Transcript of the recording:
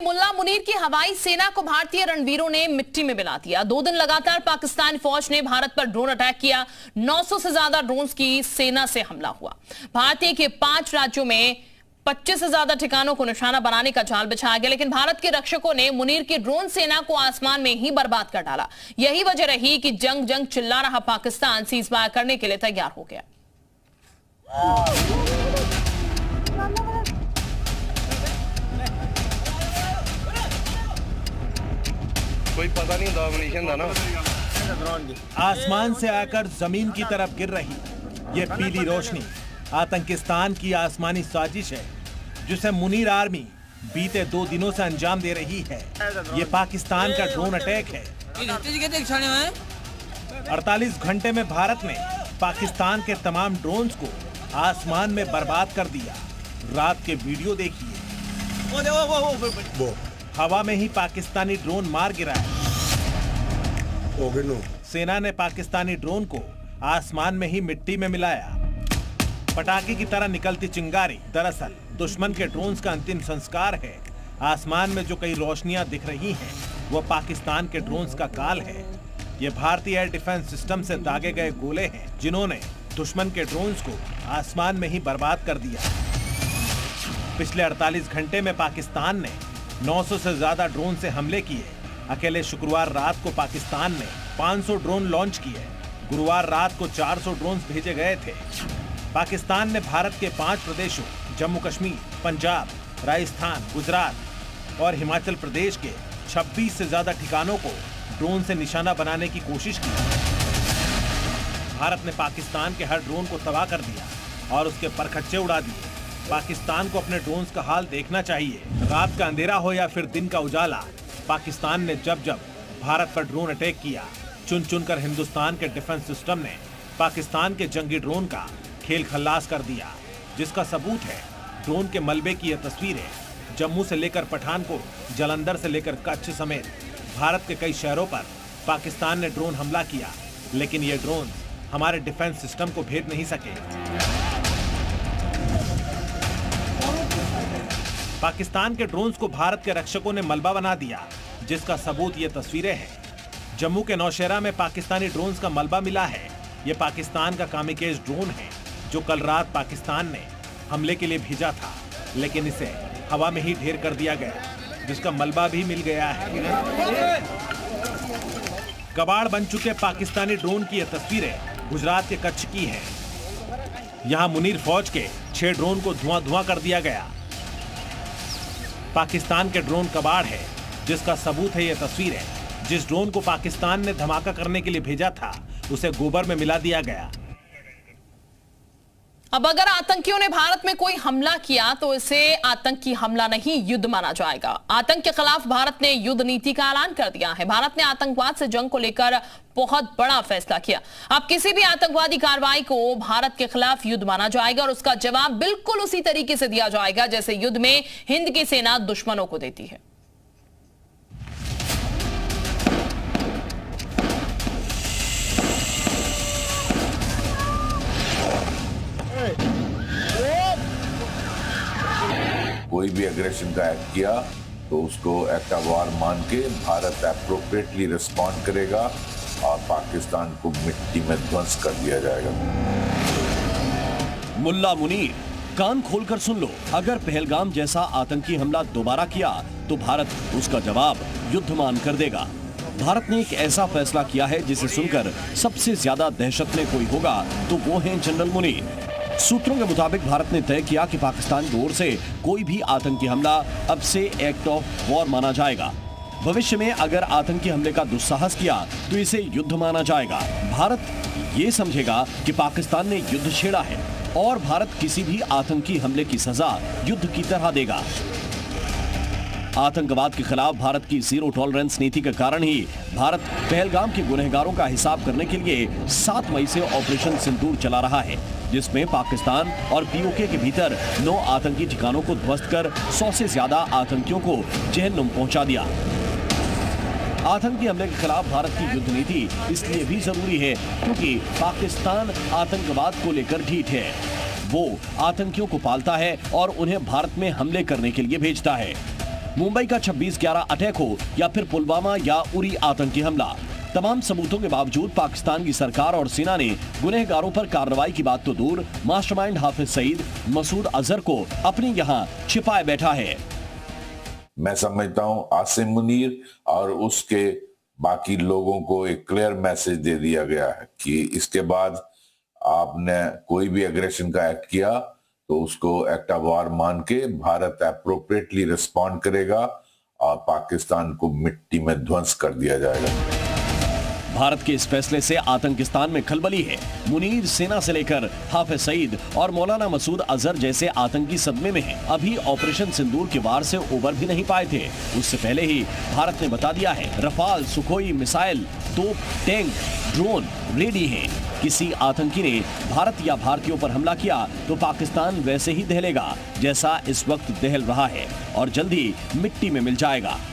मुल्ला मुनीर की हवाई सेना को भारतीय रणवीरों ने मिट्टी में मिला दिया। 2 दिन लगातार पाकिस्तानी फौज ने भारत पर ड्रोन अटैक किया। 900 से ज्यादा ड्रोन्स की सेना से हमला हुआ। भारतीय के 5 राज्यों में 25 से ज्यादा ठिकानों को निशाना बनाने का जाल बिछाया गया, लेकिन भारत के रक्षकों ने मुनीर की ड्रोन सेना को आसमान में ही बर्बाद कर डाला। यही वजह रही कि जंग चिल्ला रहा पाकिस्तान सीजफायर करने के लिए तैयार हो गया। कोई पता नहीं डोमिनेशन था ना। आसमान से आकर जमीन की तरफ गिर रही ये पीली रोशनी आतंकिस्तान की आसमानी साजिश है, जिसे मुनीर आर्मी बीते 2 दिनों से अंजाम दे रही है। ये पाकिस्तान का ड्रोन अटैक है। 48 घंटे में भारत ने पाकिस्तान के तमाम ड्रोन्स को आसमान में बर्बाद कर दिया। रात के वीडियो देखिए, हवा में ही पाकिस्तानी ड्रोन मार गिराया। सेना ने पाकिस्तानी ड्रोन को आसमान में ही मिट्टी में मिलाया। पटाखे की तरह निकलती चिंगारी दरअसल दुश्मन के ड्रोन्स का अंतिम संस्कार है। आसमान में जो कई रोशनियां दिख रही हैं, वो पाकिस्तान के ड्रोन्स का काल है। ये भारतीय एयर डिफेंस सिस्टम से दागे गए गोले हैं, जिन्होंने दुश्मन के ड्रोन्स को आसमान में ही बर्बाद कर दिया। पिछले 48 घंटे में पाकिस्तान ने 900 से ज्यादा ड्रोन से हमले किए। अकेले शुक्रवार रात को पाकिस्तान ने 500 ड्रोन लॉन्च किए। गुरुवार रात को 400 ड्रोन भेजे गए थे। पाकिस्तान ने भारत के 5 प्रदेशों जम्मू कश्मीर, पंजाब, राजस्थान, गुजरात और हिमाचल प्रदेश के 26 से ज्यादा ठिकानों को ड्रोन से निशाना बनाने की कोशिश की। भारत ने पाकिस्तान के हर ड्रोन को तबाह कर दिया और उसके परखच्चे उड़ा दिए। पाकिस्तान को अपने ड्रोन्स का हाल देखना चाहिए। रात का अंधेरा हो या फिर दिन का उजाला, पाकिस्तान ने जब भारत पर ड्रोन अटैक किया, चुन कर हिंदुस्तान के डिफेंस सिस्टम ने पाकिस्तान के जंगी ड्रोन का खेल खल्लास कर दिया, जिसका सबूत है ड्रोन के मलबे की यह तस्वीरें। जम्मू से लेकर पठानकोट, जालंधर से लेकर कच्छ समेत भारत के कई शहरों पर पाकिस्तान ने ड्रोन हमला किया, लेकिन ये ड्रोन हमारे डिफेंस सिस्टम को भेद नहीं सके। पाकिस्तान के ड्रोन्स को भारत के रक्षकों ने मलबा बना दिया, जिसका सबूत ये तस्वीरें हैं। जम्मू के नौशहरा में पाकिस्तानी ड्रोन्स का मलबा मिला है। ये पाकिस्तान का कामिकेज ड्रोन है, जो कल रात पाकिस्तान ने हमले के लिए भेजा था, लेकिन इसे हवा में ही ढेर कर दिया गया, जिसका मलबा भी मिल गया है। कबाड़ बन चुके पाकिस्तानी ड्रोन की यह तस्वीरें गुजरात के कच्छ की है। यहाँ मुनीर फौज के 6 ड्रोन को धुआं कर दिया गया। पाकिस्तान के ड्रोन कबाड़ है, जिसका सबूत है ये तस्वीरें। जिस ड्रोन को पाकिस्तान ने धमाका करने के लिए भेजा था, उसे गोबर में मिला दिया गया। अब अगर आतंकियों ने भारत में कोई हमला किया तो इसे आतंकी हमला नहीं, युद्ध माना जाएगा। आतंक के खिलाफ भारत ने युद्ध नीति का ऐलान कर दिया है। भारत ने आतंकवाद से जंग को लेकर बहुत बड़ा फैसला किया। अब किसी भी आतंकवादी कार्रवाई को भारत के खिलाफ युद्ध माना जाएगा और उसका जवाब बिल्कुल उसी तरीके से दिया जाएगा जैसे युद्ध में हिंद की सेना दुश्मनों को देती है। कोई भी एग्रेशन का एक्ट किया तो उसको एक्ट ऑफ वॉर मान के भारत एप्रोप्रिएटली रिस्पॉन्ड करेगा और पाकिस्तान को मिट्टी में ध्वंस कर दिया जाएगा। मुल्ला मुनीर, कान खोलकर सुन लो। अगर पहलगाम जैसा आतंकी हमला दोबारा किया तो भारत उसका जवाब युद्ध मान कर देगा। भारत ने एक ऐसा फैसला किया है जिसे सुनकर सबसे ज्यादा दहशत में कोई होगा तो वो है जनरल मुनीर। सूत्रों के मुताबिक भारत ने तय किया कि पाकिस्तान की ओर से कोई भी आतंकी हमला अब से एक्ट ऑफ वॉर माना जाएगा। भविष्य में अगर आतंकी हमले का दुस्साहस किया तो इसे युद्ध माना जाएगा। भारत ये समझेगा कि पाकिस्तान ने युद्ध छेड़ा है और भारत किसी भी आतंकी हमले की सजा युद्ध की तरह देगा। आतंकवाद के खिलाफ भारत की जीरो टॉलरेंस नीति के कारण ही भारत पहलगाम के गुनहगारों का हिसाब करने के लिए 7 मई से ऑपरेशन सिंदूर चला रहा है, जिसमें पाकिस्तान और पीओके के भीतर 9 आतंकी ठिकानों को ध्वस्त कर 100 से ज्यादा आतंकियों को जहन्नुम पहुंचा दिया। आतंकी हमले के खिलाफ भारत की युद्ध नीति इसलिए भी जरूरी है क्योंकि पाकिस्तान आतंकवाद को लेकर ढीठ है। वो आतंकियों को पालता है और उन्हें भारत में हमले करने के लिए भेजता है। मुंबई का 26/11 अटैक हो या फिर पुलवामा या उरी आतंकी हमला, तमाम सबूतों के बावजूद पाकिस्तान की सरकार और सेना ने गुनहगारों पर कार्रवाई की बात तो दूर, मास्टरमाइंड हाफिज सईद मसूद अजहर को अपने यहाँ छिपाए बैठा है। मैं समझता हूं आसिम मुनीर और उसके बाकी लोगों को एक क्लियर मैसेज दे दिया गया है कि इसके बाद आपने कोई भी एग्रेशन का एक्ट किया तो उसको एक्ट ऑफ वॉर मान के भारत एप्रोप्रिएटली रिस्पॉन्ड करेगा और पाकिस्तान को मिट्टी में ध्वंस कर दिया जाएगा। भारत के इस फैसले से आतंकिस्तान में खलबली है। मुनीर सेना से लेकर हाफिज सईद और मौलाना मसूद अजहर जैसे आतंकी सदमे में हैं। अभी ऑपरेशन सिंदूर के वार से उबर भी नहीं पाए थे। उससे पहले ही भारत ने बता दिया है रफाल, सुखोई मिसाइल, तोप, टैंक, ड्रोन रेडी हैं। किसी आतंकी ने भारत या भारतीयों पर हमला किया तो पाकिस्तान वैसे ही दहलेगा जैसा इस वक्त दहल रहा है और जल्द ही मिट्टी में मिल जाएगा।